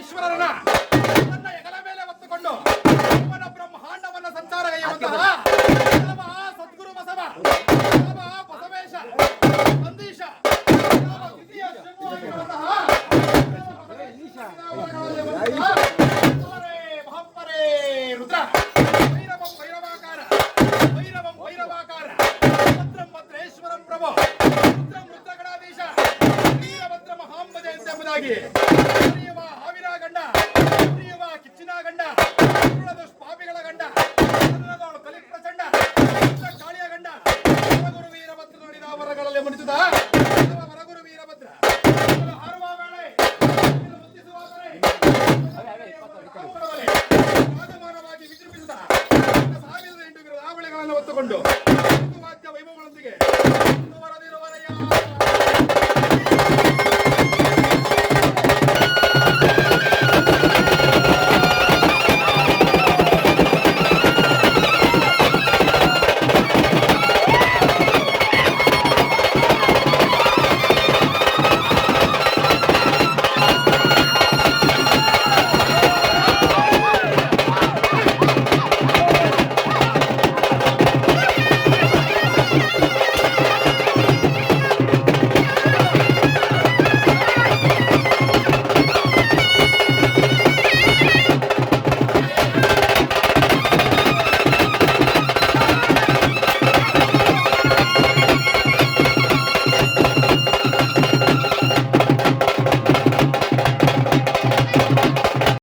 ಈಶ್ವರನ ತನ್ನ ಹೆಗಲ ಮೇಲೆ ಹೊತ್ತುಕೊಂಡು ಅವನ ಬ್ರಹ್ಮಾಂಡವನ್ನ ಸಂಚಾರಗೈಯುವಂತಹ ನಮ್ಮ ಸದ್ಗುರು ಬಸವ, ನಮ್ಮ ಬಸವೇಶ, ನಂದೀಶ, ನಮ್ಮ ದ್ವಿತೀಯ ಶಿವವಾಗಿರುವಂತಹ ಮಹಪ್ಪರೇ ರುದ್ರ ಭೈರವಂ ಭೈರವಾಕಾರ, ಭೈರವಂ ಭೈರವಾಕಾರ, ಭದ್ರಂ ಭದ್ರೇಶ್ವರಂ ಪ್ರಭೋ, ರುದ್ರಂ ರುದ್ರಗಣಾಧೀಶ, ವೀರಭದ್ರ ಮಹಾಂಬಜ ಎಂಬುದಾಗಿ ಹರಿಯುವ ಹಾವಿನ ಗಂಡ, ಹರಿಯುವ ಕಿಚ್ಚಿನ ಗಂಡ, ಪಾಪಿಗಳ ಗಂಡ, ಕನ್ನಡದವಳು ಕಲಿ ಪ್ರಚಂಡ, ಕಾಳಿಯ ಗಂಡ, ವರಗುರು ವೀರಭದ್ರ ನುಡಿದ ವರಗಳಲ್ಲಿ ಮುಡಿಸುತ್ತ ವರಗುರು ವೀರಭದ್ರ ಹಾರುವ ವೇಳೆ ಮುತ್ತಿಸುವ ರಾಜಮಾನವಾಗಿ ವಿಜೃಂಭಿಸಿದ 1008 ಬಿರುದಾವಳಿಗಳನ್ನು ಹೊತ್ತುಕೊಂಡು ವಾದ್ಯ ವೈಭವಗಳೊಂದಿಗೆ ಮುಂದುವರೆದಿರುವರೆಯ